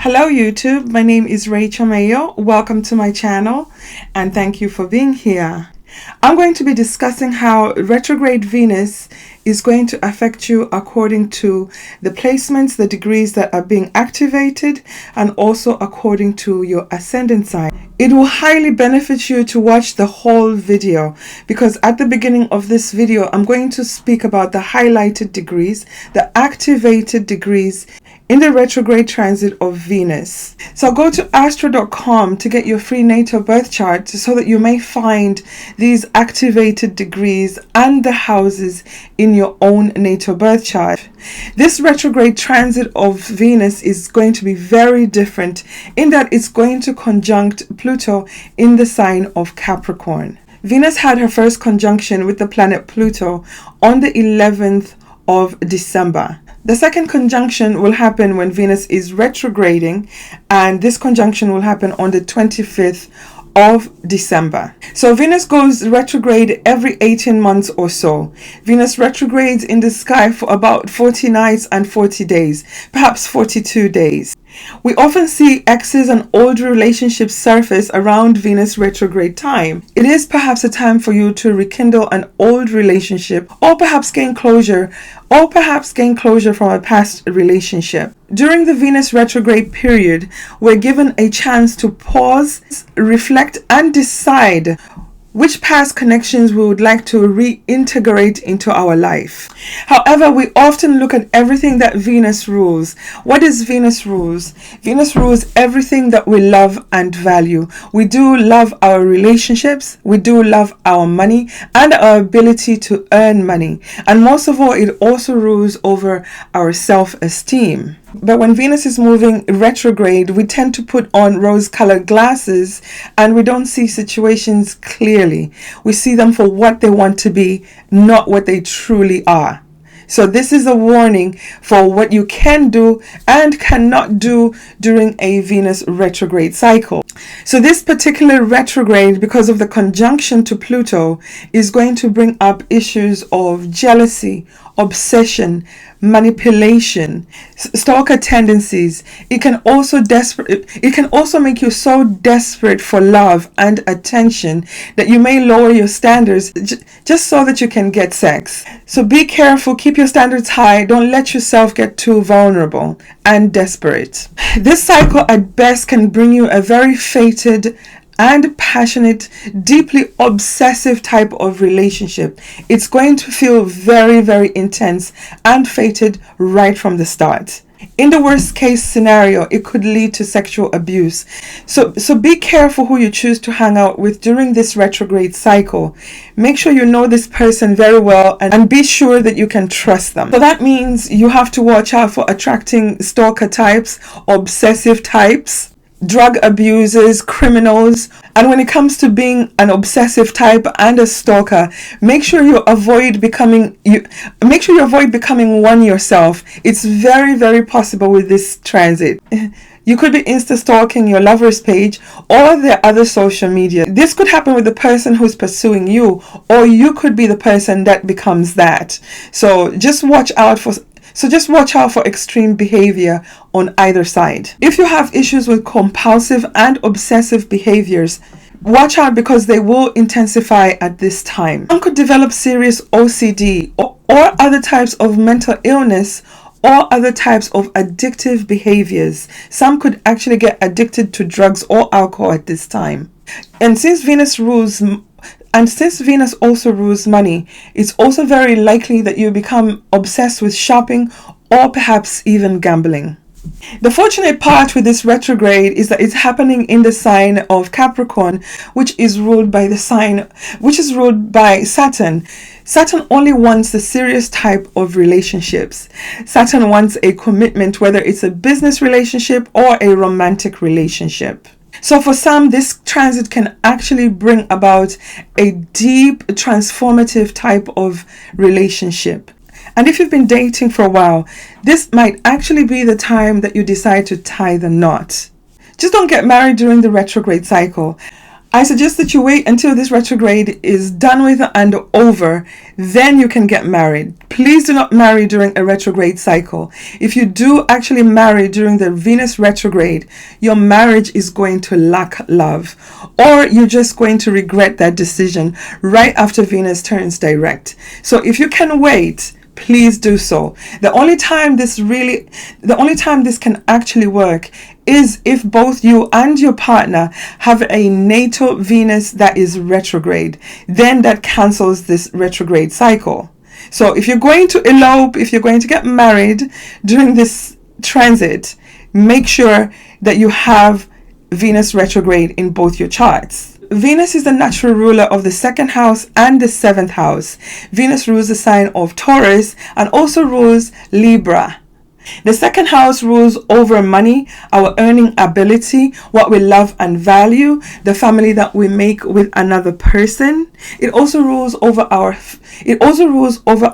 Hello YouTube, my name is Rachel Mayo. Welcome to my channel and thank you for being here. I'm going to be discussing how retrograde Venus is going to affect you according to the placements, the degrees that are being activated, and also according to your ascendant sign. It will highly benefit you to watch the whole video because at the beginning of this video, I'm going to speak about the highlighted degrees, the activated degrees in the retrograde transit of Venus. So go to astro.com to get your free natal birth chart so that you may find these activated degrees and the houses in your own natal birth chart. This retrograde transit of Venus is going to be very different in that it's going to conjunct Pluto in the sign of Capricorn. Venus had her first conjunction with the planet Pluto on the 11th of December. The second conjunction will happen when Venus is retrograding, and this conjunction will happen on the 25th of December. So Venus goes retrograde every 18 months or so. Venus retrogrades in the sky for about 40 nights and 40 days, perhaps 42 days. We often see exes and old relationships surface around Venus retrograde time. It is perhaps a time for you to rekindle an old relationship or perhaps gain closure from a past relationship. During the Venus retrograde period, we're given a chance to pause, reflect, and decide which past connections we would like to reintegrate into our life. However, we often look at everything that Venus rules. What is Venus rules? Venus rules everything that we love and value. We do love our relationships, we do love our money and our ability to earn money. And most of all, it also rules over our self-esteem. But when Venus is moving retrograde, we tend to put on rose-colored glasses and we don't see situations clearly. We see them for what they want to be, not what they truly are. So this is a warning for what you can do and cannot do during a Venus retrograde cycle. So this particular retrograde, because of the conjunction to Pluto, is going to bring up issues of jealousy, obsession, manipulation, stalker tendencies. It can also make you so desperate for love and attention that you may lower your standards just so that you can get sex. So be careful, keep your standards high, don't let yourself get too vulnerable and desperate. This cycle at best can bring you a very fated and passionate, deeply obsessive type of relationship. It's going to feel very, very intense and fated right from the start. In the worst case scenario, it could lead to sexual abuse. So be careful who you choose to hang out with during this retrograde cycle. Make sure you know this person very well and be sure that you can trust them. So that means you have to watch out for attracting stalker types, obsessive types, drug abusers, criminals. And when it comes to being an obsessive type and a stalker, make sure you avoid becoming one yourself. It's very, very possible with this transit. You could be insta stalking your lover's page or their other social media. This could happen with the person who's pursuing you, or you could be the person that becomes that. So just watch out for extreme behavior on either side. If you have issues with compulsive and obsessive behaviors, watch out because they will intensify at this time. Some could develop serious OCD or other types of mental illness or other types of addictive behaviors. Some could actually get addicted to drugs or alcohol at this time. And since Venus also rules money, it's also very likely that you become obsessed with shopping or perhaps even gambling. The fortunate part with this retrograde is that it's happening in the sign of Capricorn, which is ruled by Saturn. Saturn only wants the serious type of relationships. Saturn wants a commitment, whether it's a business relationship or a romantic relationship. So for some, this transit can actually bring about a deep, transformative type of relationship. And if you've been dating for a while, this might actually be the time that you decide to tie the knot. Just don't get married during the retrograde cycle. I suggest that you wait until this retrograde is done with and over, then you can get married. Please do not marry during a retrograde cycle. If you do actually marry during the Venus retrograde, your marriage is going to lack love, or you're just going to regret that decision right after Venus turns direct. So if you can wait, please do so. The only time this can actually work is if both you and your partner have a natal Venus that is retrograde. Then that cancels this retrograde cycle. So if you're going to elope, if you're going to get married during this transit, make sure that you have Venus retrograde in both your charts. Venus is the natural ruler of the second house and the seventh house. Venus rules the sign of Taurus and also rules Libra. The second house rules over money, our earning ability, what we love and value, the family that we make with another person. It also rules over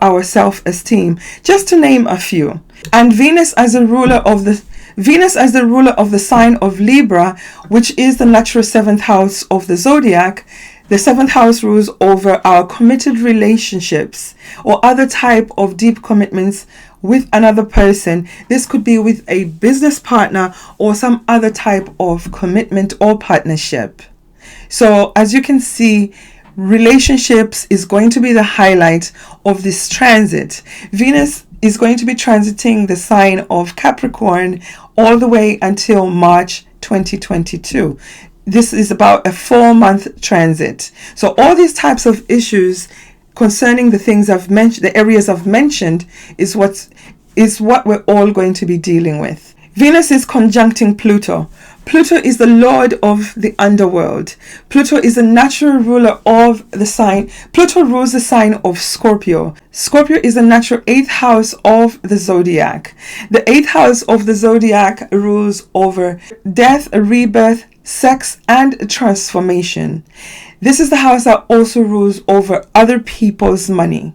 our self-esteem, just to name a few. And Venus as the ruler of the sign of Libra, which is the natural seventh house of the zodiac. The seventh house rules over our committed relationships or other type of deep commitments with another person. This could be with a business partner or some other type of commitment or partnership. So as you can see, relationships is going to be the highlight of this transit. Venus is going to be transiting the sign of Capricorn all the way until March 2022. This is about a 4-month transit. So all these types of issues concerning the things I've mentioned, the areas I've mentioned, is what we're all going to be dealing with. Venus is conjuncting Pluto. Pluto is the lord of the underworld. Pluto is the natural ruler of the sign. Pluto rules the sign of Scorpio. Scorpio is the natural 8th house of the zodiac. The 8th house of the zodiac rules over death, rebirth, sex, and transformation. This is the house that also rules over other people's money,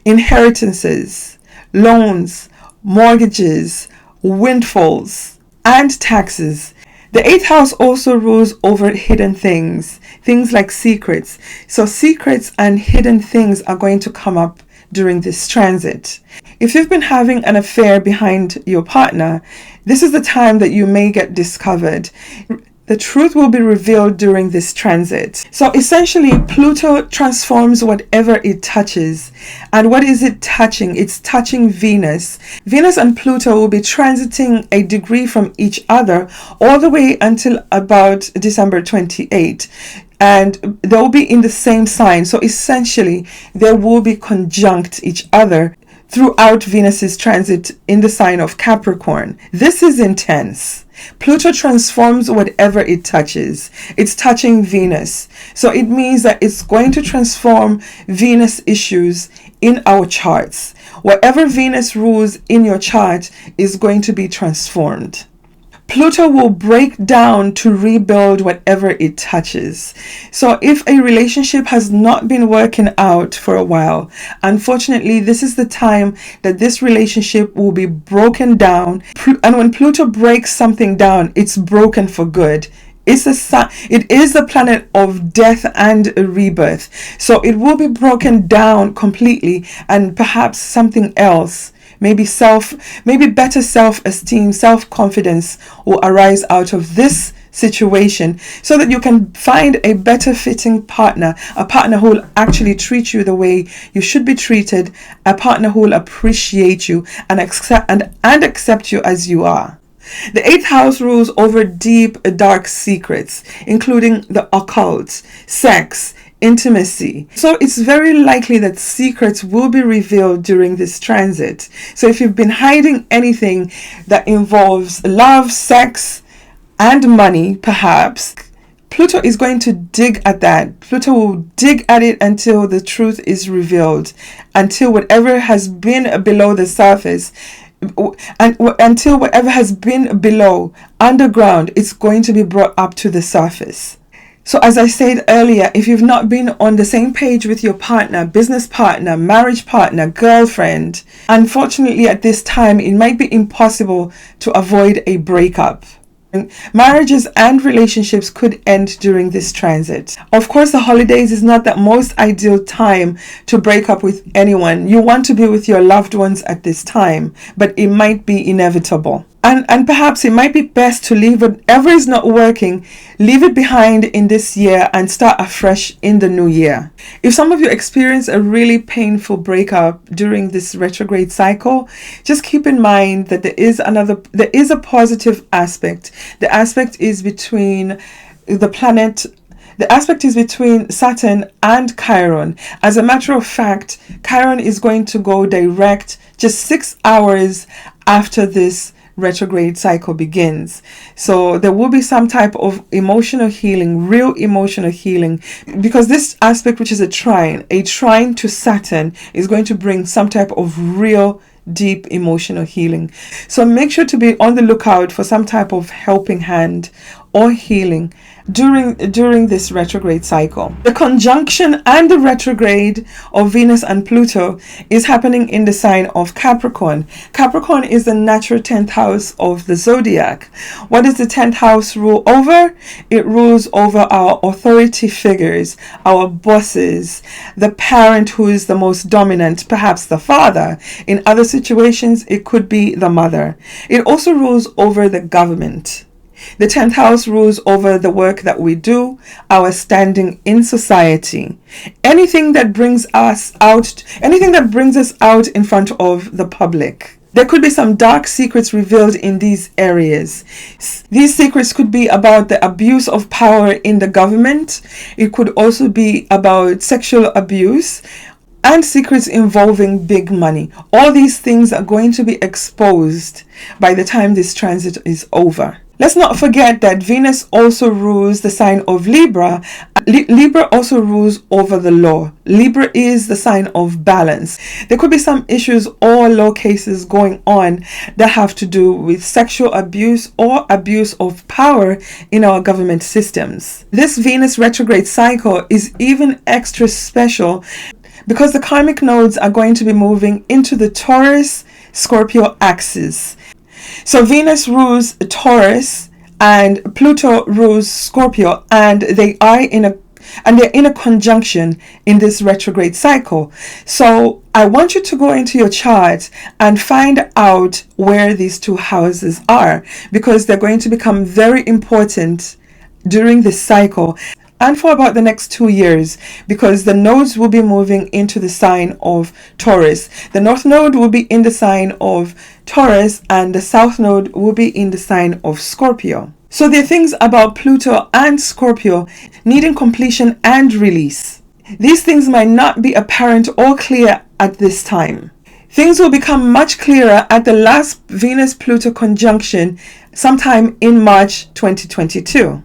inheritances, loans, mortgages, windfalls, and taxes. The 8th house also rules over hidden things like secrets. So secrets and hidden things are going to come up during this transit. If you've been having an affair behind your partner, this is the time that you may get discovered. The truth will be revealed during this transit. So essentially, Pluto transforms whatever it touches. And what is it touching? It's touching Venus. Venus and Pluto will be transiting a degree from each other all the way until about December 28. And they'll be in the same sign. So essentially, they will be conjunct each other throughout Venus's transit in the sign of Capricorn. This is intense. Pluto transforms whatever it touches. It's touching Venus. So it means that it's going to transform Venus issues in our charts. Whatever Venus rules in your chart is going to be transformed. Pluto will break down to rebuild whatever it touches. So if a relationship has not been working out for a while, unfortunately, this is the time that this relationship will be broken down. And when Pluto breaks something down, it's broken for good. It is the planet of death and rebirth. So it will be broken down completely, and perhaps something else, maybe better self-esteem, self-confidence will arise out of this situation, so that you can find a better fitting partner, a partner who will actually treat you the way you should be treated, a partner who will appreciate you and accept you as you are. The 8th house rules over deep, dark secrets, including the occult, sex, intimacy. So it's very likely that secrets will be revealed during this transit. So if you've been hiding anything that involves love, sex, and money, perhaps, Pluto is going to dig at that. Pluto will dig at it until the truth is revealed, until whatever has been below the surface, and until whatever has been below, underground, it's going to be brought up to the surface. So as I said earlier, if you've not been on the same page with your partner, business partner, marriage partner, girlfriend, unfortunately at this time, it might be impossible to avoid a breakup. Marriages and relationships could end during this transit. Of course, the holidays is not the most ideal time to break up with anyone. You want to be with your loved ones at this time, but it might be inevitable. And perhaps it might be best to leave whatever is not working, leave it behind in this year and start afresh in the new year. If some of you experience a really painful breakup during this retrograde cycle, just keep in mind that there is a positive aspect. The aspect is between Saturn and Chiron. As a matter of fact, Chiron is going to go direct just 6 hours after this retrograde cycle begins. So there will be some type of emotional healing, real emotional healing, because this aspect, which is a trine to Saturn, is going to bring some type of real deep emotional healing. So make sure to be on the lookout for some type of helping hand or healing during this retrograde cycle. The conjunction and the retrograde of Venus and Pluto is happening in the sign of Capricorn. Capricorn is the natural 10th house of the zodiac. What does the 10th house rule over? It rules over our authority figures, our bosses, the parent who is the most dominant, perhaps the father. In other situations, it could be the mother. It also rules over the government. The 10th house rules over the work that we do, our standing in society, anything that brings us out in front of the public. There could be some dark secrets revealed in these areas. These secrets could be about the abuse of power in the government. It could also be about sexual abuse and secrets involving big money. All these things are going to be exposed by the time this transit is over. Let's not forget that Venus also rules the sign of Libra. Libra also rules over the law. Libra is the sign of balance. There could be some issues or law cases going on that have to do with sexual abuse or abuse of power in our government systems. This Venus retrograde cycle is even extra special because the karmic nodes are going to be moving into the Taurus Scorpio axis. So Venus rules Taurus and Pluto rules Scorpio, and they're in a conjunction in this retrograde cycle. So I want you to go into your chart and find out where these two houses are, because they're going to become very important during this cycle and for about the next 2 years, because the nodes will be moving into the sign of Taurus. The north node will be in the sign of Taurus and the south node will be in the sign of Scorpio. So there are things about Pluto and Scorpio needing completion and release. These things might not be apparent or clear at this time. Things will become much clearer at the last Venus-Pluto conjunction sometime in March 2022.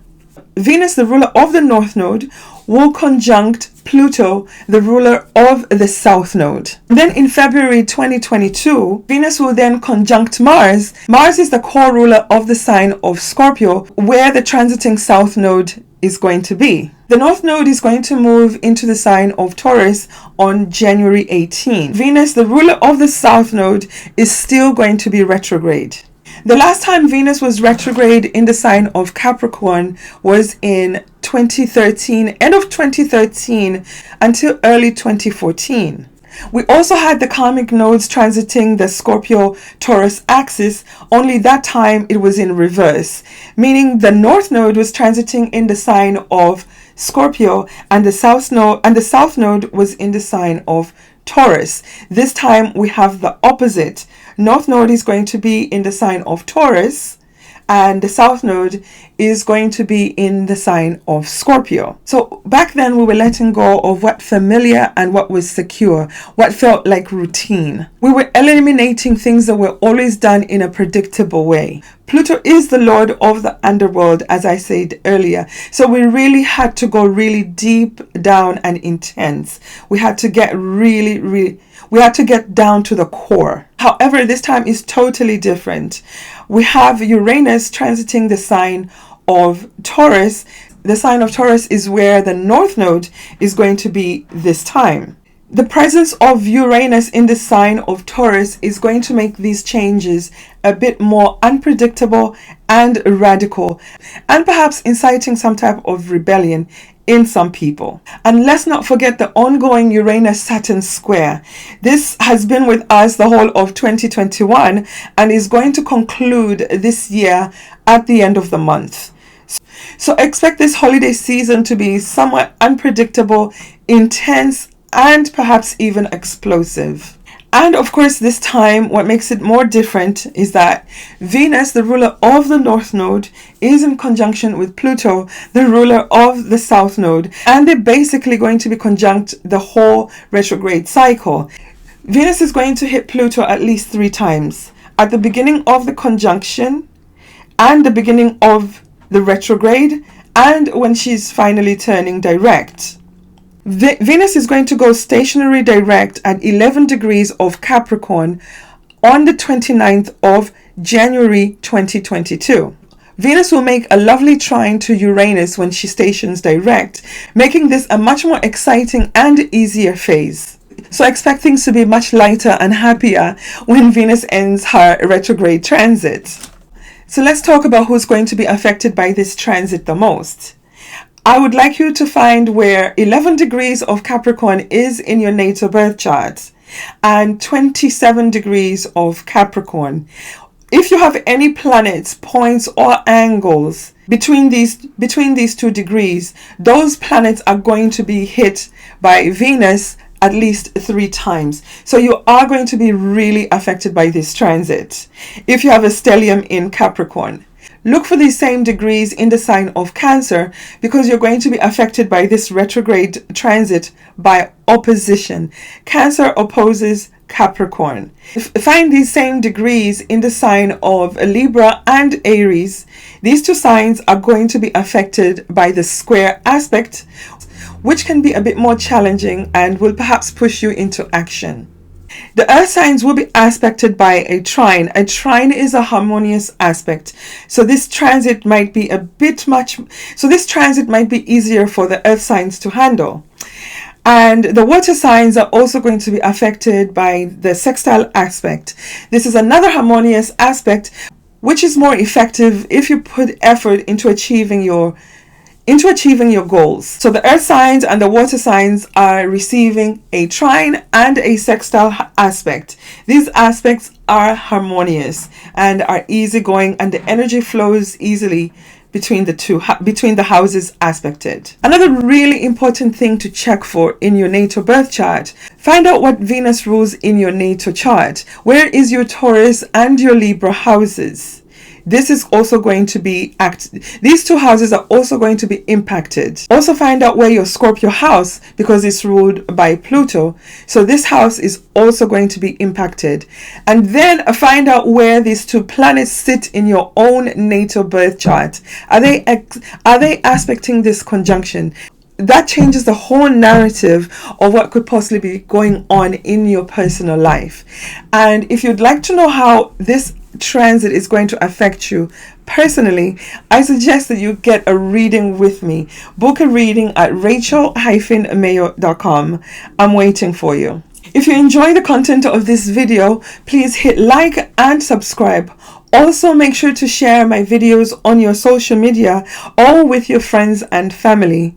Venus, the ruler of the North Node, will conjunct Pluto, the ruler of the South Node. Then in February 2022, Venus will then conjunct Mars. Mars is the core ruler of the sign of Scorpio, where the transiting South Node is going to be. The North Node is going to move into the sign of Taurus on January 18. Venus, the ruler of the South Node, is still going to be retrograde. The last time Venus was retrograde in the sign of Capricorn was in 2013, end of 2013 until early 2014. We also had the karmic nodes transiting the Scorpio-Taurus axis, only that time it was in reverse, meaning the North Node was transiting in the sign of Scorpio and the South Node was in the sign of Taurus. This time we have the opposite. North Node is going to be in the sign of Taurus and the South Node is going to be in the sign of Scorpio. So back then we were letting go of what familiar and what was secure, what felt like routine. We were eliminating things that were always done in a predictable way. Pluto is the lord of the underworld, as I said earlier. So we really had to go really deep down and intense. We had to get we had to get down to the core. However, this time is totally different. We have Uranus transiting the sign of Taurus. The sign of Taurus is where the North Node is going to be this time. The presence of Uranus in the sign of Taurus is going to make these changes a bit more unpredictable and radical, and perhaps inciting some type of rebellion in some people. And let's not forget the ongoing Uranus-Saturn square. This has been with us the whole of 2021 and is going to conclude this year at the end of the month. So expect this holiday season to be somewhat unpredictable, intense, and perhaps even explosive. And of course, this time, what makes it more different is that Venus, the ruler of the North Node, is in conjunction with Pluto, the ruler of the South Node. And they're basically going to be conjunct the whole retrograde cycle. Venus is going to hit Pluto at least 3 times. At the beginning of the conjunction, and the beginning of the retrograde, and when she's finally turning direct. Venus is going to go stationary direct at 11 degrees of Capricorn on the 29th of January 2022. Venus will make a lovely trine to Uranus when she stations direct, making this a much more exciting and easier phase. So expect things to be much lighter and happier when Venus ends her retrograde transit. So let's talk about who's going to be affected by this transit the most. I would like you to find where 11 degrees of Capricorn is in your natal birth chart and 27 degrees of Capricorn. If you have any planets, points, or angles between these 2 degrees, those planets are going to be hit by Venus at least 3 times. So you are going to be really affected by this transit if you have a stellium in Capricorn. Look for these same degrees in the sign of Cancer because you're going to be affected by this retrograde transit by opposition. Cancer opposes Capricorn. Find these same degrees in the sign of Libra and Aries. These 2 signs are going to be affected by the square aspect, which can be a bit more challenging and will perhaps push you into action. The earth signs will be aspected by a trine. A trine is a harmonious aspect. So this transit might be easier for the earth signs to handle. And the water signs are also going to be affected by the sextile aspect. This is another harmonious aspect, which is more effective if you put effort into achieving your goals. So the earth signs and the water signs are receiving a trine and a sextile aspect. These aspects are harmonious and are easygoing, and the energy flows easily between the houses aspected. Another really important thing to check for in your natal birth chart: find out what Venus rules in your natal chart. Where is your Taurus and your Libra houses? This is also going to be these 2 houses are also going to be impacted. Also find out where your Scorpio house, because it's ruled by Pluto, so this house is also going to be impacted. And then find out where these 2 planets sit in your own natal birth chart. Are they aspecting this conjunction? That changes the whole narrative of what could possibly be going on in your personal life. And if you'd like to know how this transit is going to affect you personally, I suggest that you get a reading with me. Book a reading at rachel-mayo.com. I'm waiting for you. If you enjoy the content of this video, please hit like and subscribe. Also, make sure to share my videos on your social media or with your friends and family.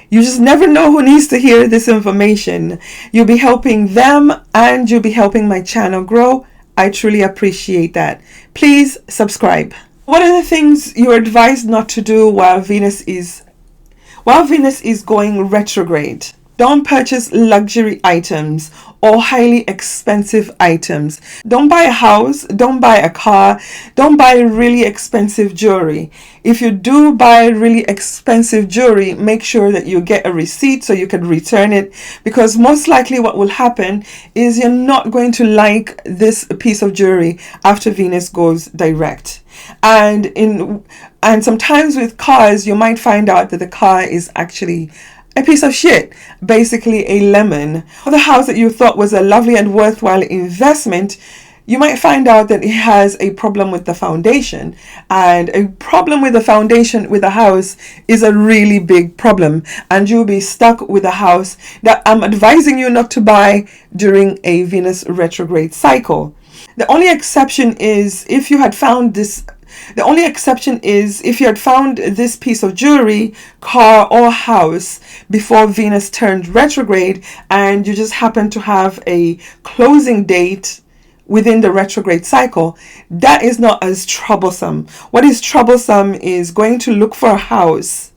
You just never know who needs to hear this information. You'll be helping them and you'll be helping my channel grow. I truly appreciate that. Please subscribe. What are the things you're advised not to do while Venus is going retrograde? Don't purchase luxury items or highly expensive items. Don't buy a house, don't buy a car, don't buy really expensive jewelry. If you do buy really expensive jewelry, make sure that you get a receipt so you can return it, because most likely what will happen is you're not going to like this piece of jewelry after Venus goes direct. And sometimes with cars, you might find out that the car is actually a piece of shit, basically a lemon. The house that you thought was a lovely and worthwhile investment, you might find out that it has a problem with the foundation, and a problem with the foundation with a house is a really big problem, and you'll be stuck with a house that I'm advising you not to buy during a Venus retrograde cycle. The only exception is if you had found this piece of jewelry, car, or house before Venus turned retrograde, and you just happen to have a closing date within the retrograde cycle. That is not as troublesome. What is troublesome is going to look for a house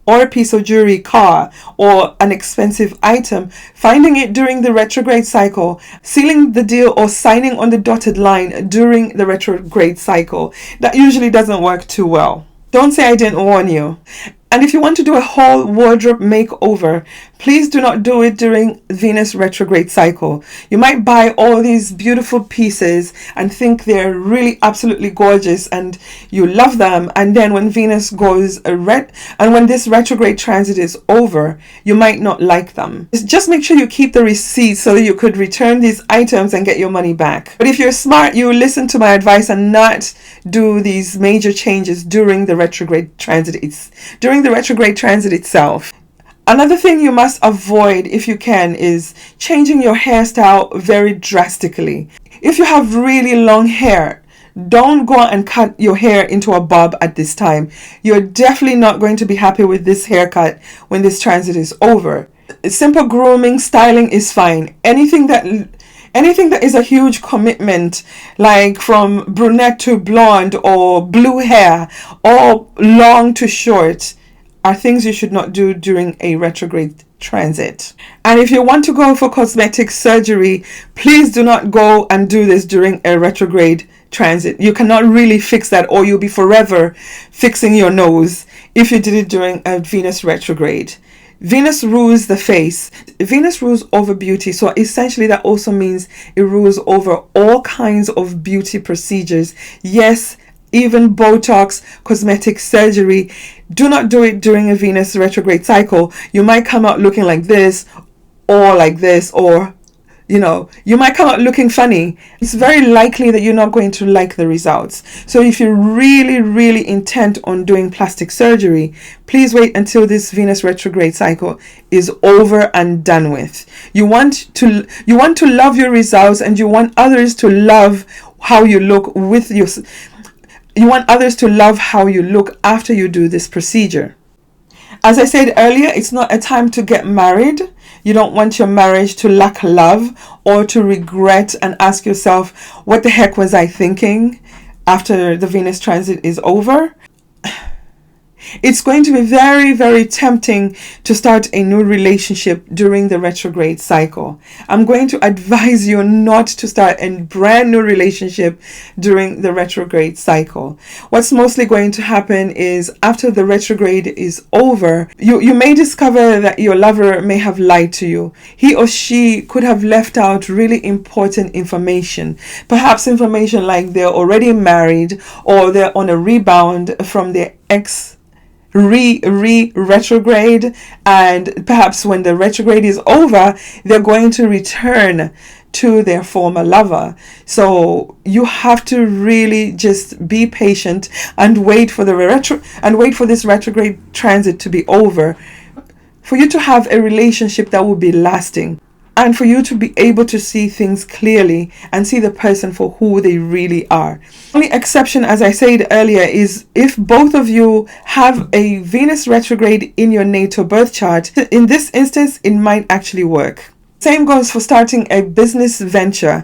or a piece of jewelry, car, or an expensive item, finding it during the retrograde cycle, sealing the deal or signing on the dotted line during the retrograde cycle. That usually doesn't work too well. Don't say I didn't warn you. And if you want to do a whole wardrobe makeover, please do not do it during Venus retrograde cycle. You might buy all these beautiful pieces and think they're really absolutely gorgeous and you love them. And then when Venus goes when this retrograde transit is over, you might not like them. Just make sure you keep the receipts so that you could return these items and get your money back. But if you're smart, you will listen to my advice and not do these major changes during the retrograde transit. During the retrograde transit itself. Another thing you must avoid, if you can, is changing your hairstyle very drastically. If you have really long hair, don't go and cut your hair into a bob at this time. You're definitely not going to be happy with this haircut when this transit is over. Simple grooming, styling is fine. Anything that is a huge commitment, like from brunette to blonde or blue hair or long to short, are things you should not do during a retrograde transit. And if you want to go for cosmetic surgery, please do not go and do this during a retrograde transit. You cannot really fix that, or you'll be forever fixing your nose if you did it during a Venus retrograde. Venus rules the face. Venus rules over beauty. So essentially that also means it rules over all kinds of beauty procedures. Yes, even Botox, cosmetic surgery. Do not do it during a Venus retrograde cycle. You might come out looking like this, or you might come out looking funny. It's very likely that you're not going to like the results. So if you're really, really intent on doing plastic surgery, please wait until this Venus retrograde cycle is over and done with. You want to love your results, and you want others to love how you look You want others to love how you look after you do this procedure. As I said earlier, it's not a time to get married. You don't want your marriage to lack love or to regret and ask yourself, what the heck was I thinking after the Venus transit is over? It's going to be very, very tempting to start a new relationship during the retrograde cycle. I'm going to advise you not to start a brand new relationship during the retrograde cycle. What's mostly going to happen is after the retrograde is over, you may discover that your lover may have lied to you. He or she could have left out really important information. Perhaps information like they're already married, or they're on a rebound from their ex retrograde, and perhaps when the retrograde is over, they're going to return to their former lover. So you have to really just be patient and wait for this retrograde transit to be over, for you to have a relationship that will be lasting, and for you to be able to see things clearly and see the person for who they really are. The only exception, as I said earlier, is if both of you have a Venus retrograde in your natal birth chart. In this instance, it might actually work. Same goes for starting a business venture.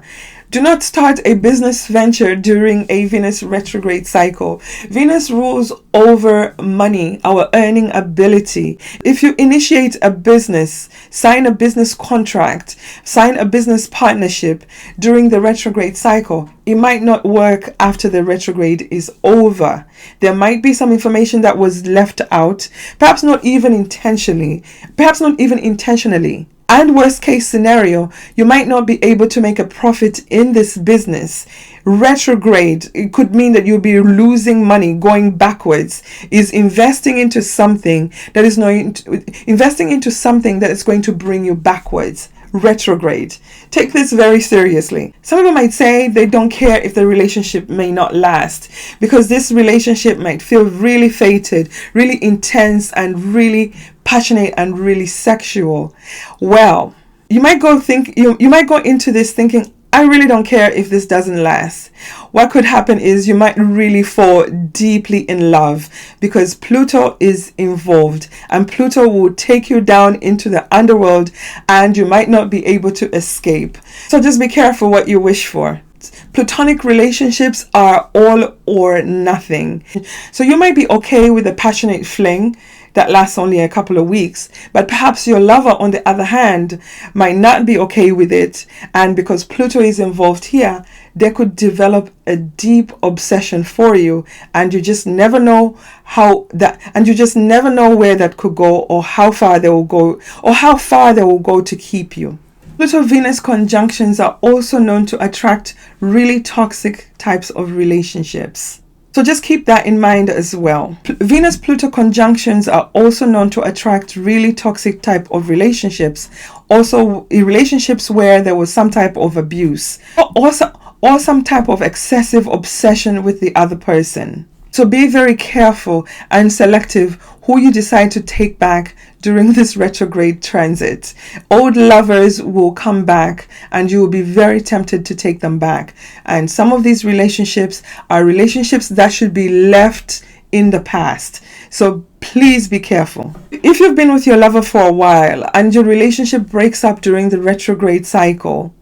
Do not start a business venture during a Venus retrograde cycle. Venus rules over money, our earning ability. If you initiate a business, sign a business contract, sign a business partnership during the retrograde cycle, it might not work after the retrograde is over. There might be some information that was left out, perhaps not even intentionally. And worst case scenario, you might not be able to make a profit in this business. Retrograde, it could mean that you'll be losing money, going backwards, is investing into something that is going to bring you backwards. retrograde. Take this very seriously. Some people might say they don't care if the relationship may not last, because this relationship might feel really fated, really intense, and really passionate and really sexual. Well, you might go into this thinking, I really don't care if this doesn't last. What could happen is you might really fall deeply in love, because Pluto is involved, and Pluto will take you down into the underworld and you might not be able to escape. So just be careful what you wish for. Platonic relationships are all or nothing. So you might be okay with a passionate fling that lasts only a couple of weeks, but perhaps your lover, on the other hand, might not be okay with it, and because Pluto is involved here, they could develop a deep obsession for you, and you just never know where that could go, or how far they will go to keep you. Pluto-Venus conjunctions are also known to attract really toxic types of relationships. So just keep that in mind as well. Venus-Pluto conjunctions are also known to attract really toxic type of relationships. Also, relationships where there was some type of abuse, or some type of excessive obsession with the other person. So be very careful and selective who you decide to take back during this retrograde transit. Old lovers will come back and you will be very tempted to take them back. And some of these relationships are relationships that should be left in the past. So please be careful. If you've been with your lover for a while and your relationship breaks up during the retrograde cycle,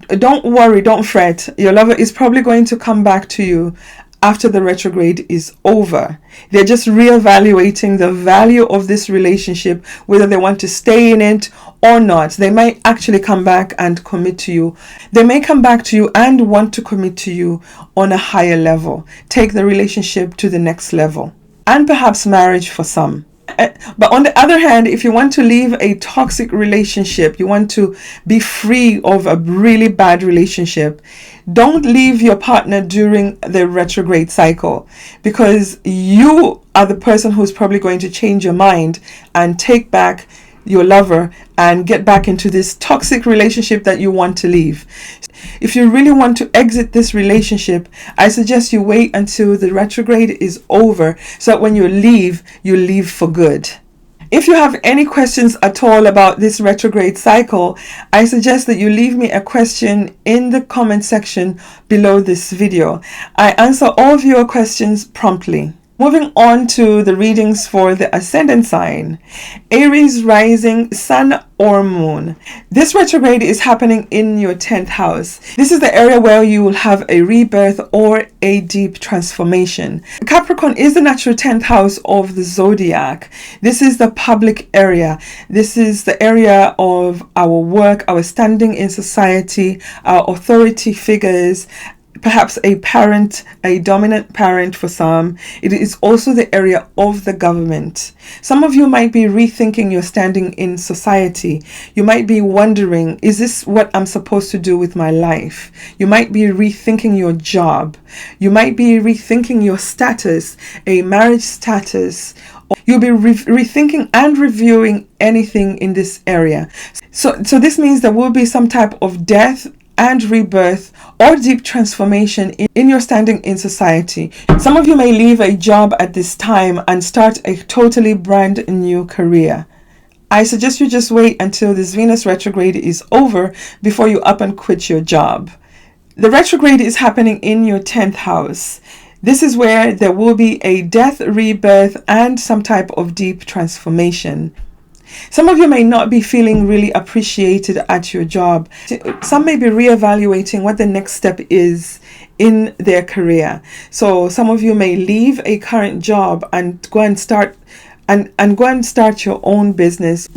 don't worry, don't fret. Your lover is probably going to come back to you after the retrograde is over. They're just reevaluating the value of this relationship, whether they want to stay in it or not. They might actually come back and commit to you. They may come back to you and want to commit to you on a higher level, take the relationship to the next level, and perhaps marriage for some. But on the other hand, if you want to leave a toxic relationship, you want to be free of a really bad relationship, don't leave your partner during the retrograde cycle, because you are the person who's probably going to change your mind and take back your lover and get back into this toxic relationship that you want to leave. If you really want to exit this relationship, I suggest you wait until the retrograde is over, so that when you leave for good. If you have any questions at all about this retrograde cycle, I suggest that you leave me a question in the comment section below this video. I answer all of your questions promptly. Moving on to the readings for the ascendant sign, Aries rising, sun or moon. This retrograde is happening in your 10th house. This is the area where you will have a rebirth or a deep transformation. Capricorn is the natural 10th house of the zodiac. This is the public area. This is the area of our work, our standing in society, our authority figures, perhaps a parent, a dominant parent for some. It is also the area of the government. Some of you might be rethinking your standing in society. You might be wondering, is this what I'm supposed to do with my life? You might be rethinking your job. You might be rethinking your status, a marriage status. You'll be rethinking and reviewing anything in this area. So this means there will be some type of death and rebirth or deep transformation in your standing in society. Some of you may leave a job at this time and start a totally brand new career. I suggest you just wait until this Venus retrograde is over before you up and quit your job. The retrograde is happening in your 10th house. This is where there will be a death, rebirth, and some type of deep transformation. Some of you may not be feeling really appreciated at your job. Some may be reevaluating what the next step is in their career. So some of you may leave a current job and go and start your own business.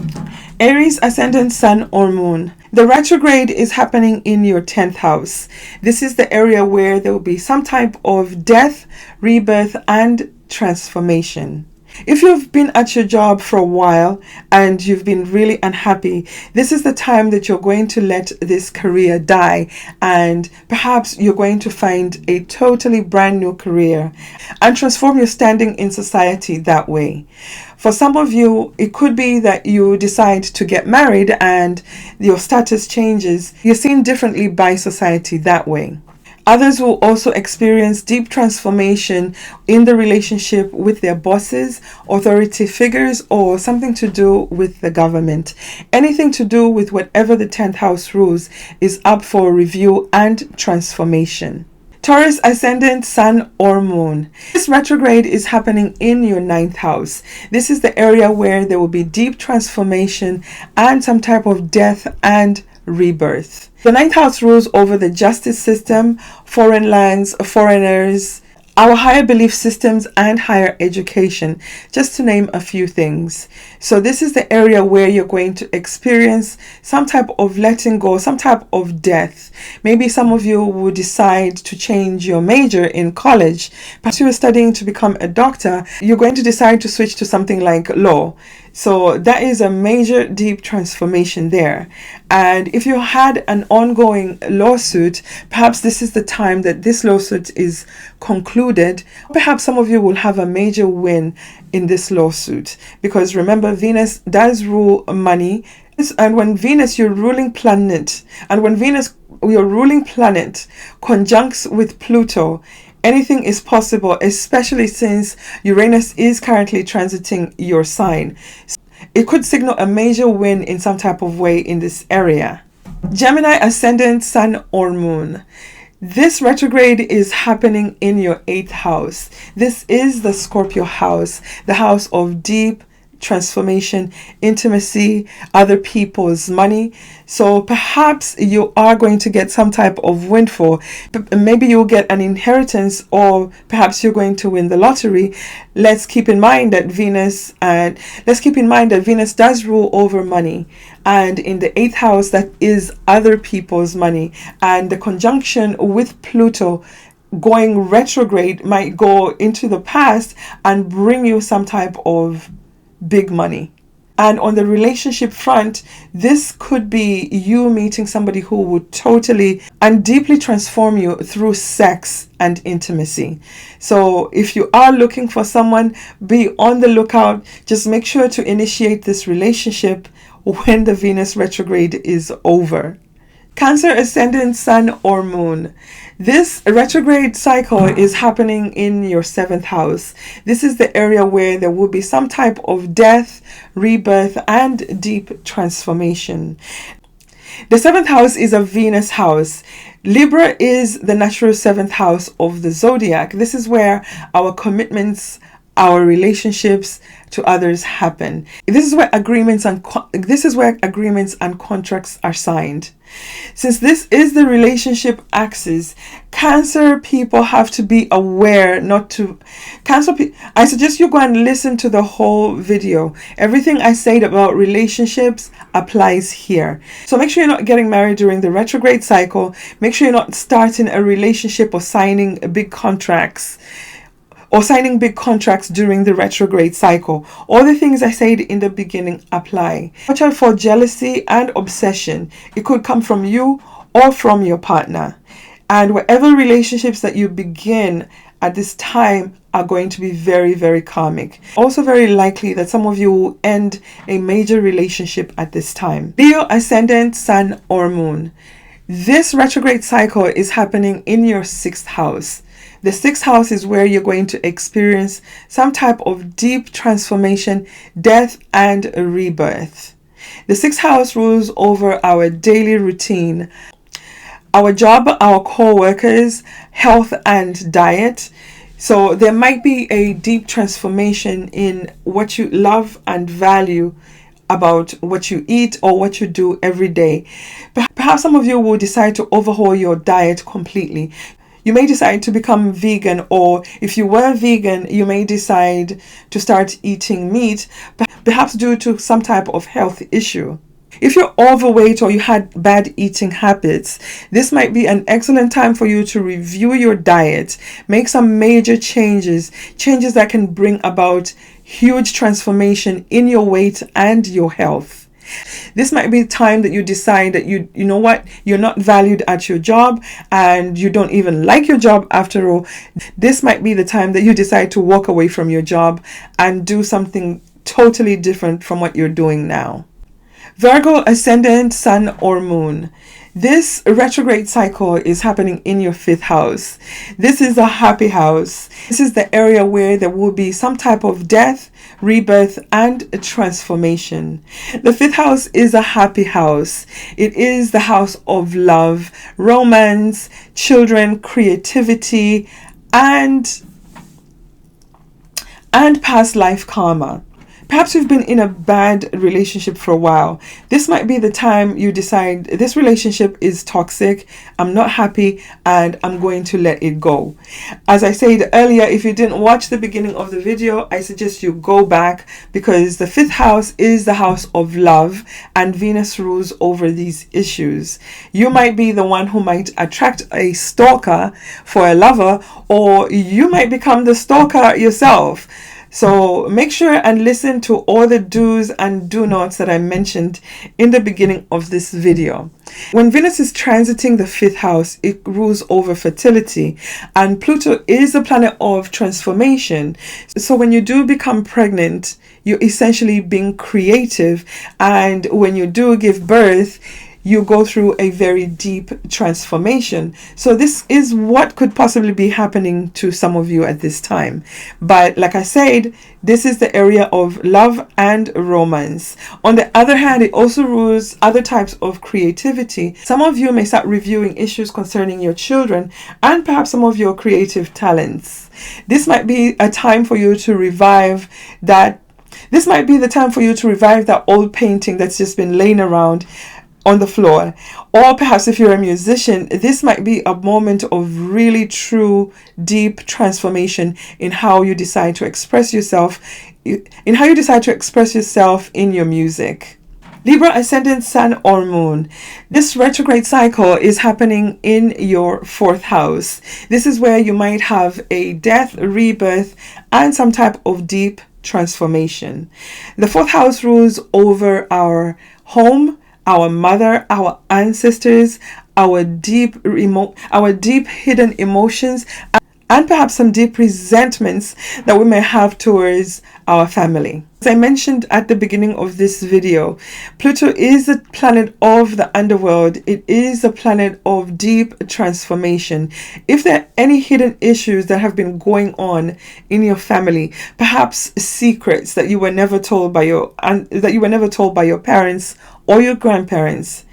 Aries, ascendant, sun or moon. The retrograde is happening in your 10th house. This is the area where there will be some type of death, rebirth, and transformation. If you've been at your job for a while and you've been really unhappy, this is the time that you're going to let this career die, and perhaps you're going to find a totally brand new career and transform your standing in society that way. For some of you, it could be that you decide to get married and your status changes. You're seen differently by society that way. Others will also experience deep transformation in the relationship with their bosses, authority figures, or something to do with the government. Anything to do with whatever the 10th house rules is up for review and transformation. Taurus ascendant, sun or moon. This retrograde is happening in your 9th house. This is the area where there will be deep transformation and some type of death and rebirth. The 9th house rules over the justice system, foreign lands, foreigners, our higher belief systems, and higher education, just to name a few things. So this is the area where you're going to experience some type of letting go, some type of death. Maybe some of you will decide to change your major in college. Perhaps you were studying to become a doctor. You're going to decide to switch to something like law. So that is a major deep transformation there. And if you had an ongoing lawsuit, perhaps this is the time that this lawsuit is concluded. Perhaps some of you will have a major win in this lawsuit, because remember, Venus does rule money. And when Venus, your ruling planet, conjuncts with Pluto, anything is possible, especially since Uranus is currently transiting your sign. It could signal a major win in some type of way in this area. Gemini ascendant, sun or moon. This retrograde is happening in your 8th house. This is the Scorpio house, the house of deep transformation, intimacy, other people's money. So perhaps you are going to get some type of windfall. Maybe you'll get an inheritance, or perhaps you're going to win the lottery. Let's keep in mind that Venus does rule over money, and in the 8th house, that is other people's money. And the conjunction with Pluto going retrograde might go into the past and bring you some type of big money. And on the relationship front, this could be you meeting somebody who would totally and deeply transform you through sex and intimacy. So if you are looking for someone, be on the lookout. Just make sure to initiate this relationship when the Venus retrograde is over. Cancer ascendant, sun or moon. This retrograde cycle is happening in your 7th house. This is the area where there will be some type of death, rebirth, and deep transformation. The 7th house is a Venus house. Libra is the natural 7th house of the zodiac. This is where our commitments, our relationships to others happen. This is where agreements and contracts are signed. Since this is the relationship axis, Cancer people have to be aware not to I suggest you go and listen to the whole video. Everything I said about relationships applies here. So make sure you're not getting married during the retrograde cycle. Make sure you're not starting a relationship or signing big contracts during the retrograde cycle. All the things I said in the beginning apply. Watch out for jealousy and obsession. It could come from you or from your partner. And whatever relationships that you begin at this time are going to be very, very karmic. Also very likely that some of you will end a major relationship at this time. Leo ascendant, sun or moon. This retrograde cycle is happening in your 6th house. The 6th house is where you're going to experience some type of deep transformation, death, and rebirth. The 6th house rules over our daily routine, our job, our co-workers, health, and diet. So there might be a deep transformation in what you love and value about what you eat or what you do every day. Perhaps some of you will decide to overhaul your diet completely. You may decide to become vegan, or if you were vegan, you may decide to start eating meat, perhaps due to some type of health issue. If you're overweight or you had bad eating habits, this might be an excellent time for you to review your diet, make some major changes that can bring about huge transformation in your weight and your health. This might be the time that you decide that you know what, you're not valued at your job and you don't even like your job after all. This might be the time that you decide to walk away from your job and do something totally different from what you're doing now. Virgo, ascendant, sun or moon. This retrograde cycle is happening in your 5th house. This is a happy house. This is the area where there will be some type of death, rebirth, and transformation. The 5th house is a happy house. It is the house of love, romance, children, creativity, and past life karma. Perhaps you've been in a bad relationship for a while. This might be the time you decide this relationship is toxic, I'm not happy, and I'm going to let it go. As I said earlier, if you didn't watch the beginning of the video, I suggest you go back, because the 5th house is the house of love and Venus rules over these issues. You might be the one who might attract a stalker for a lover, or you might become the stalker yourself. So make sure and listen to all the do's and do nots that I mentioned in the beginning of this video. When Venus is transiting the 5th house, it rules over fertility, and Pluto is the planet of transformation. So when you do become pregnant, you're essentially being creative, and when you do give birth, you go through a very deep transformation. So this is what could possibly be happening to some of you at this time. But like I said, this is the area of love and romance. On the other hand, it also rules other types of creativity. Some of you may start reviewing issues concerning your children and perhaps some of your creative talents. This might be a time for you to revive that. This might be the time for you to revive that old painting that's just been laying around on the floor. Or perhaps if you're a musician, this might be a moment of really true deep transformation in how you decide to express yourself in your music. Libra, ascendant, sun or moon. This retrograde cycle is happening in your 4th house. This is where you might have a death, rebirth, and some type of deep transformation. The 4th house rules over our home, our mother, our ancestors, our deep hidden emotions, and perhaps some deep resentments that we may have towards our family. As I mentioned at the beginning of this video, Pluto is the planet of the underworld. It is a planet of deep transformation. If there are any hidden issues that have been going on in your family, perhaps secrets that you were never told by your parents or your grandparents,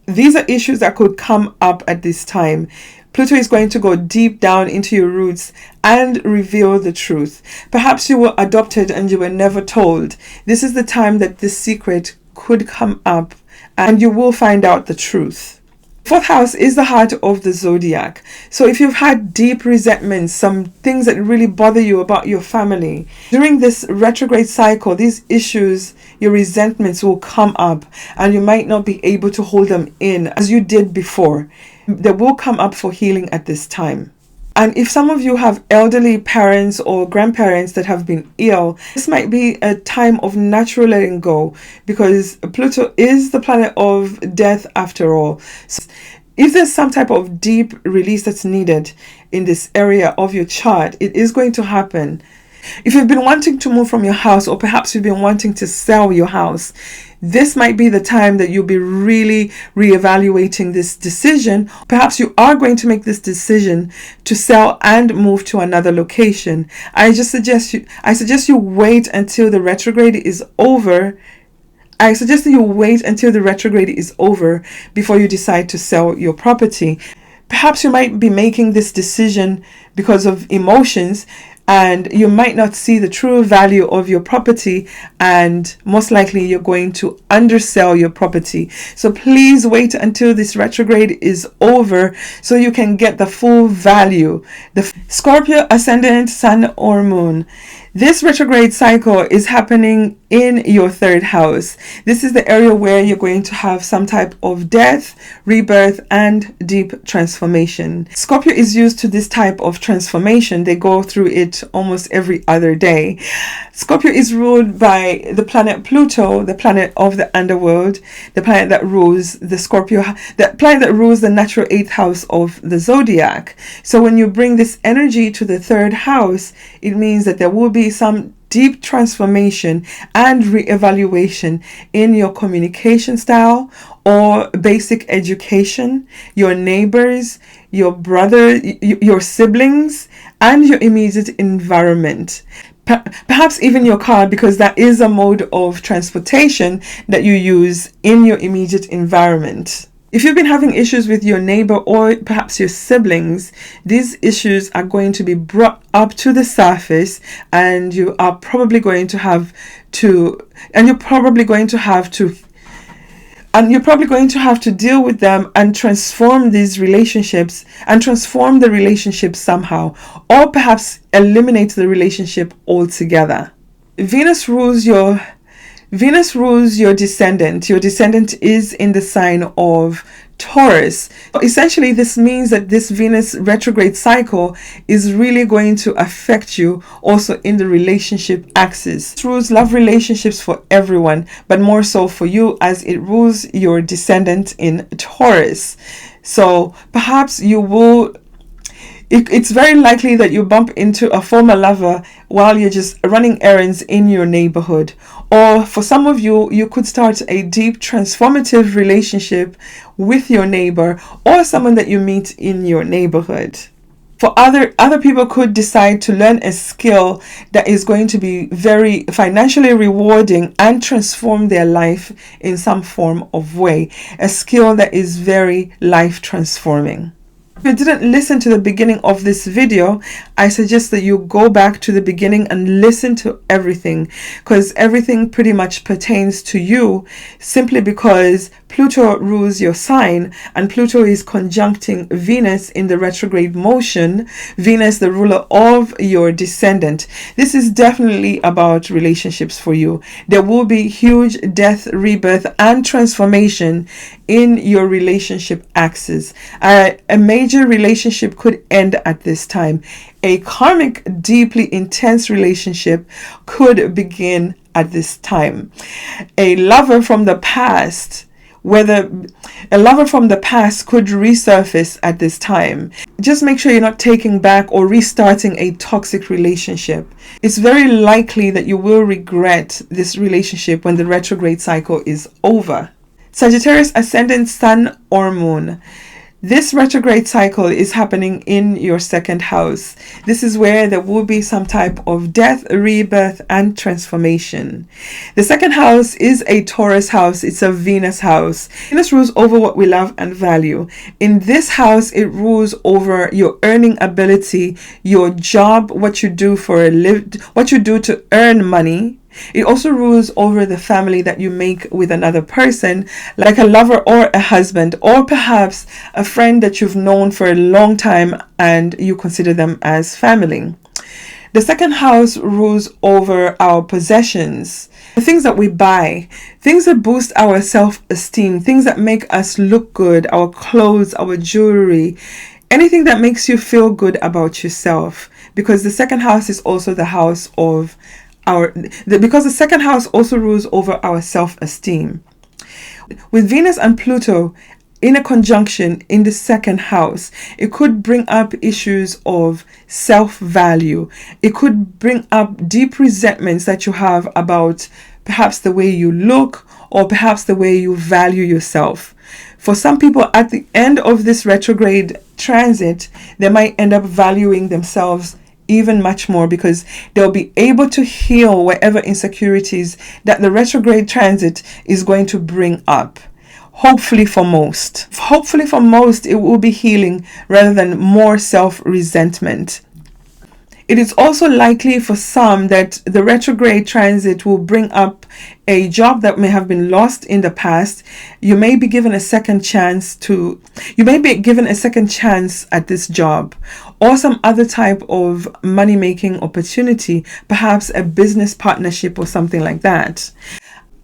these are issues that could come up at this time. Pluto is going to go deep down into your roots and reveal the truth. Perhaps you were adopted and you were never told. This is the time that this secret could come up and you will find out the truth. 4th house is the heart of the zodiac. So if you've had deep resentments, some things that really bother you about your family, during this retrograde cycle, these issues, your resentments will come up and you might not be able to hold them in as you did before. They will come up for healing at this time. And if some of you have elderly parents or grandparents that have been ill, this might be a time of natural letting go, because Pluto is the planet of death after all. So if there's some type of deep release that's needed in this area of your chart, it is going to happen. If you've been wanting to move from your house, or perhaps you've been wanting to sell your house, this might be the time that you'll be really reevaluating this decision. Perhaps you are going to make this decision to sell and move to another location. I suggest you wait until the retrograde is over. I suggest that you wait until the retrograde is over before you decide to sell your property. Perhaps you might be making this decision because of emotions, and you might not see the true value of your property, and most likely you're going to undersell your property. So please wait until this retrograde is over so you can get the full value. The Scorpio, ascendant, sun or moon. This retrograde cycle is happening in your third house. This is the area where you're going to have some type of death, rebirth, and deep transformation. Scorpio is used to this type of transformation. They go through it almost every other day. Scorpio is ruled by the planet Pluto, the planet of the underworld, the planet that rules the planet that rules the natural 8th house of the zodiac. So when you bring this energy to the third house, it means that there will be some deep transformation and reevaluation in your communication style or basic education, your neighbors, your brother, your siblings, and your immediate environment. Perhaps even your car, because that is a mode of transportation that you use in your immediate environment. If you've been having issues with your neighbor or perhaps your siblings, these issues are going to be brought up to the surface, and you are probably going to have to deal with them and transform these relationships and transform the relationship somehow, or perhaps eliminate the relationship altogether. Venus rules your descendant. Your descendant is in the sign of Taurus. Essentially, this means that this Venus retrograde cycle is really going to affect you also in the relationship axis. It rules love relationships for everyone, but more so for you, as it rules your descendant in Taurus. So perhaps it's very likely that you bump into a former lover while you're just running errands in your neighborhood. Or for some of you, you could start a deep transformative relationship with your neighbor or someone that you meet in your neighborhood. For other people could decide to learn a skill that is going to be very financially rewarding and transform their life in some form of way. A skill that is very life transforming. If you didn't listen to the beginning of this video, I suggest that you go back to the beginning and listen to everything, because everything pretty much pertains to you, simply because Pluto rules your sign, and Pluto is conjuncting Venus in the retrograde motion, Venus the ruler of your descendant. This is definitely about relationships for you. There will be huge death, rebirth, and transformation in your relationship axis. A major relationship could end at this time. A karmic, deeply intense relationship could begin at this time. A lover from the past could resurface at this time. Just make sure you're not taking back or restarting a toxic relationship. It's very likely that you will regret this relationship when the retrograde cycle is over. Sagittarius, ascendant, sun, or moon. This retrograde cycle is happening in your second house. This is where there will be some type of death, rebirth, and transformation. The second house is a Taurus house. It's a Venus house. Venus rules over what we love and value. In this house, it rules over your earning ability, your job, what you do what you do to earn money. It also rules over the family that you make with another person, like a lover or a husband, or perhaps a friend that you've known for a long time and you consider them as family. The second house rules over our possessions, the things that we buy, things that boost our self-esteem, things that make us look good, our clothes, our jewelry, anything that makes you feel good about yourself, because the second house is also the house of because the second house also rules over our self-esteem. With Venus and Pluto in a conjunction in the second house, it could bring up issues of self-value. It could bring up deep resentments that you have about perhaps the way you look or perhaps the way you value yourself. For some people, at the end of this retrograde transit, they might end up valuing themselves even much more, because they'll be able to heal whatever insecurities that the retrograde transit is going to bring up. Hopefully for most, it will be healing rather than more self-resentment. It is also likely for some that the retrograde transit will bring up a job that may have been lost in the past. You may be given a second chance at this job, or some other type of money-making opportunity, perhaps a business partnership or something like that.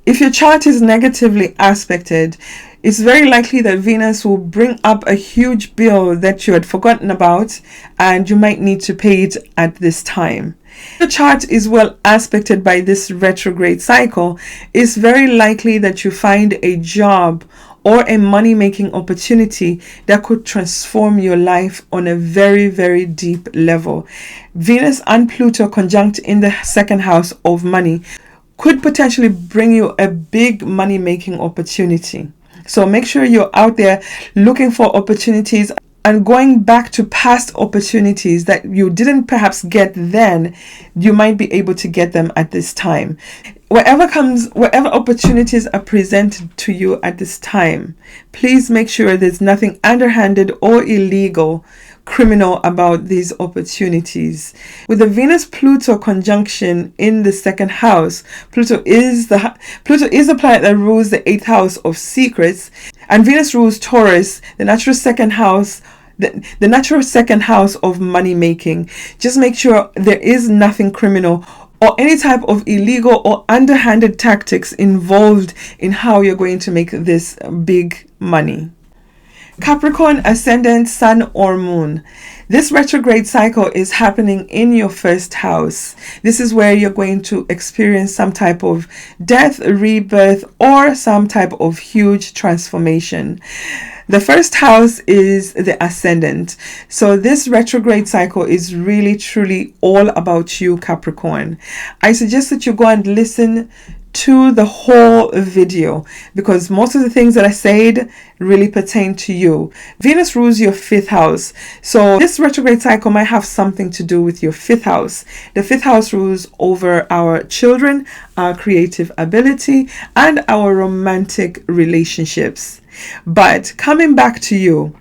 If your chart is negatively aspected, it's very likely that Venus will bring up a huge bill that you had forgotten about, and you might need to pay it at this time. If the chart is well aspected by this retrograde cycle, it's very likely that you find a job or a money-making opportunity that could transform your life on a very, very deep level. Venus and Pluto conjunct in the second house of money could potentially bring you a big money-making opportunity. So make sure you're out there looking for opportunities and going back to past opportunities that you didn't perhaps get then, you might be able to get them at this time. Whatever opportunities are presented to you at this time, please make sure there's nothing underhanded or illegal, criminal about these opportunities. With the Venus-Pluto conjunction in the second house, Pluto is the planet that rules the 8th house of secrets, and Venus rules Taurus, the natural second house. The natural second house of money making. Just make sure there is nothing criminal or any type of illegal or underhanded tactics involved in how you're going to make this big money. Capricorn, ascendant, sun or moon. This retrograde cycle is happening in your first house. This is where you're going to experience some type of death, rebirth, or some type of huge transformation. The first house is the ascendant. So this retrograde cycle is really truly all about you, Capricorn. I suggest that you go and listen to the whole video because most of the things that I said really pertain to you. Venus rules your 5th house. So this retrograde cycle might have something to do with your 5th house. The 5th house rules over our children, our creative ability, and our romantic relationships. But coming back to you,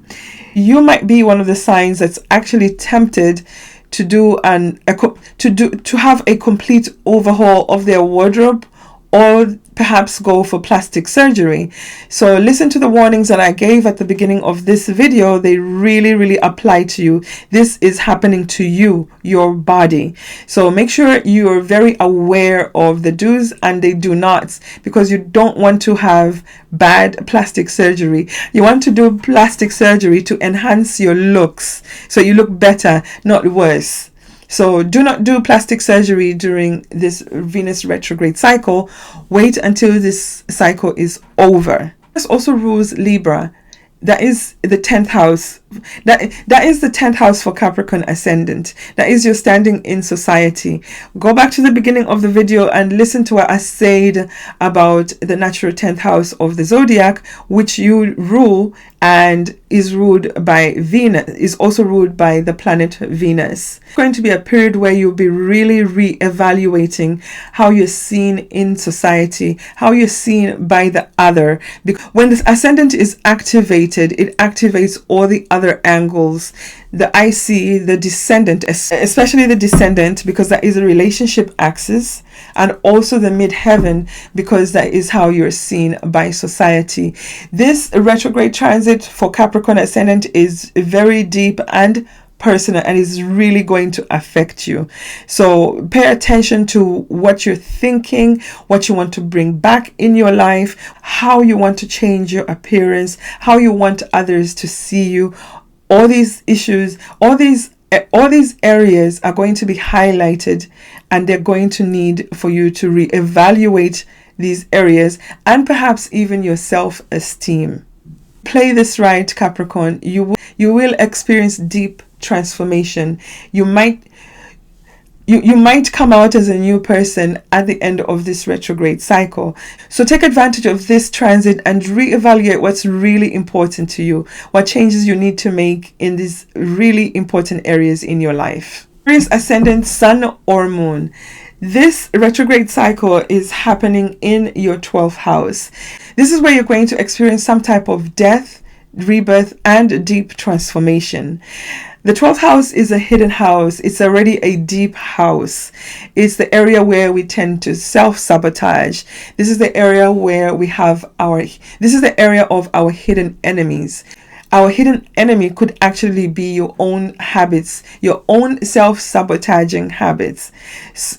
you might be one of the signs that's actually tempted to have a complete overhaul of their wardrobe, or perhaps go for plastic surgery. So listen to the warnings that I gave at the beginning of this video. They really apply to you. This is happening to you, your body. So make sure you're very aware of the do's and the do nots, because you don't want to have bad plastic surgery. You want to do plastic surgery to enhance your looks so you look better, not worse. So do not do plastic surgery during this Venus retrograde cycle. Wait until this cycle is over. This also rules Libra. That is the 10th house. That is the 10th house for Capricorn ascendant. That is your standing in society. Go back to the beginning of the video and listen to what I said about the natural 10th house of the zodiac, which you rule and is ruled by Venus, is also ruled by the planet Venus. It's going to be a period where you'll be really re-evaluating how you're seen in society, how you're seen by the other. Because when this ascendant is activated, it activates all the other angles. The IC, the descendant, especially the descendant, because that is a relationship axis, and also the midheaven, because that is how you're seen by society. This retrograde transit for Capricorn ascendant is very deep and personal and is really going to affect you. So pay attention to what you're thinking, what you want to bring back in your life, how you want to change your appearance, how you want others to see you. All these issues, all these areas are going to be highlighted, and they're going to need for you to reevaluate these areas and perhaps even your self-esteem. Play this right, Capricorn. You will experience deep transformation. You might come out as a new person at the end of this retrograde cycle. So take advantage of this transit and reevaluate what's really important to you, what changes you need to make in these really important areas in your life. Aries ascendant, sun or moon. This retrograde cycle is happening in your 12th house. This is where you're going to experience some type of death, rebirth, and deep transformation. The 12th house is a hidden house. It's already a deep house. It's the area where we tend to self-sabotage. This is the area where this is the area of our hidden enemies. our hidden enemy could actually be your own habits, your own self-sabotaging habits.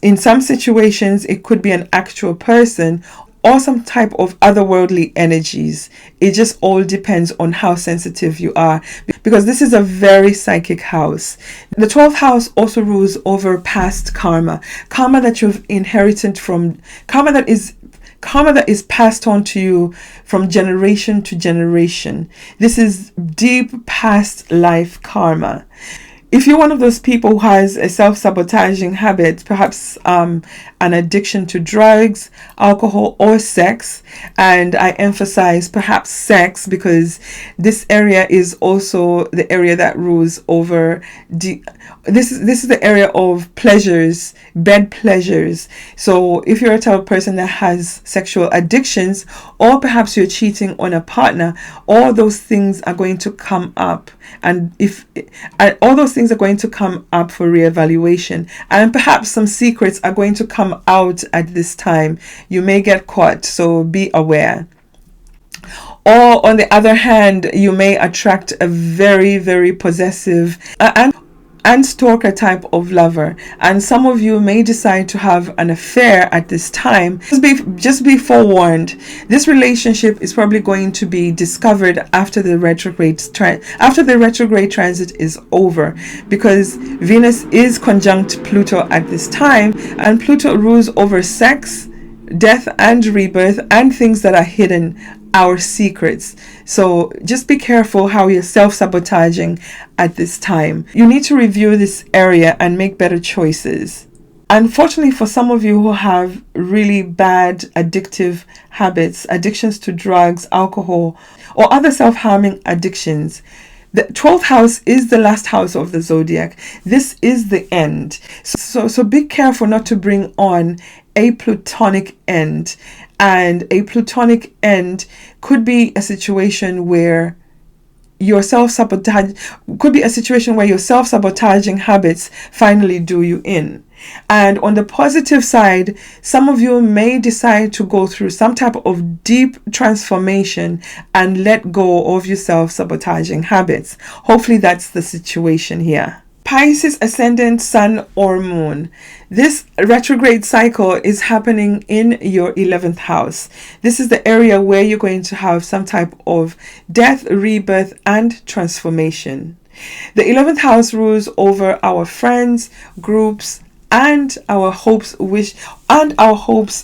In some situations, it could be an actual person or some type of otherworldly energies. It just all depends on how sensitive you are, because this is a very psychic house. The 12th house also rules over past karma, karma that you've inherited from, karma that is passed on to you from generation to generation. This is deep past life karma. If you're one of those people who has a self-sabotaging habit, perhaps an addiction to drugs, alcohol, or sex, and I emphasize perhaps sex because this area is also the area that rules over this is the area of pleasures, bed pleasures. So if you're a type of person that has sexual addictions, or perhaps you're cheating on a partner, all those things are going to come up, and all those things are going to come up for reevaluation, and perhaps some secrets are going to come out at this time. You may get caught, so be aware. Or on the other hand, you may attract a very, very possessive and stalker type of lover, and some of you may decide to have an affair at this time. Just be forewarned, this relationship is probably going to be discovered after the retrograde transit is over, because Venus is conjunct Pluto at this time, and Pluto rules over sex, death and rebirth, and things that are hidden, our secrets. So just be careful how you're self-sabotaging at this time. You need to review this area and make better choices. Unfortunately, for some of you who have really bad addictive habits, addictions to drugs, alcohol, or other self-harming addictions, the 12th house is the last house of the zodiac. This is the end. So be careful not to bring on a plutonic end. And a plutonic end could be a situation where your self-sabotaging habits finally do you in. And on the positive side, some of you may decide to go through some type of deep transformation and let go of your self-sabotaging habits. Hopefully that's the situation here. Pisces ascendant, sun or moon. This retrograde cycle is happening in your 11th house. This is the area where you're going to have some type of death, rebirth, and transformation. The 11th house rules over our friends, groups, and our hopes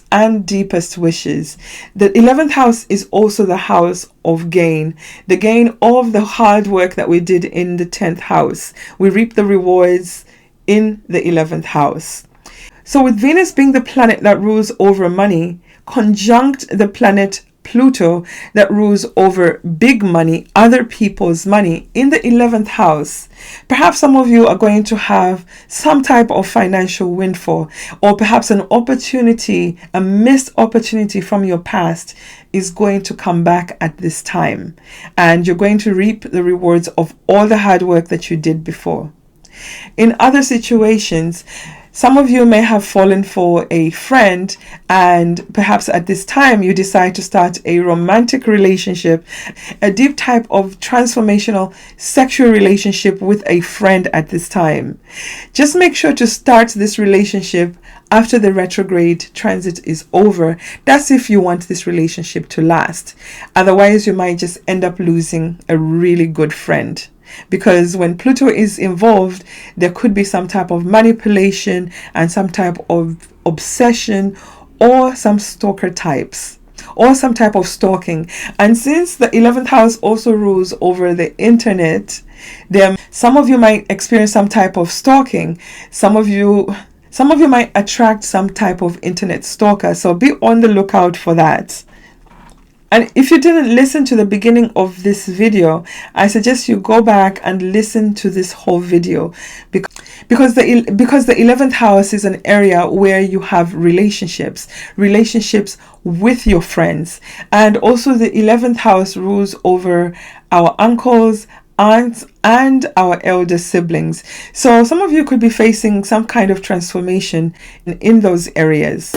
and deepest wishes. The 11th house is also the house of gain, the gain of the hard work that we did in the 10th house. We reap the rewards in the 11th house. So with Venus being the planet that rules over money, conjunct the planet Pluto that rules over big money, other people's money, in the 11th house, perhaps some of you are going to have some type of financial windfall, or perhaps an opportunity, a missed opportunity from your past is going to come back at this time, and you're going to reap the rewards of all the hard work that you did before. In other situations, some of you may have fallen for a friend, and perhaps at this time you decide to start a romantic relationship, a deep type of transformational sexual relationship with a friend at this time. Just make sure to start this relationship after the retrograde transit is over. That's if you want this relationship to last. Otherwise, you might just end up losing a really good friend. Because when Pluto is involved, there could be some type of manipulation and some type of obsession, or some stalker types, or some type of stalking. And since the 11th house also rules over the internet, some of you might experience some type of stalking. Some of you might attract some type of internet stalker. So be on the lookout for that. And if you didn't listen to the beginning of this video, I suggest you go back and listen to this whole video, because the 11th house is an area where you have relationships with your friends. And also the 11th house rules over our uncles, aunts, and our elder siblings. So some of you could be facing some kind of transformation in those areas.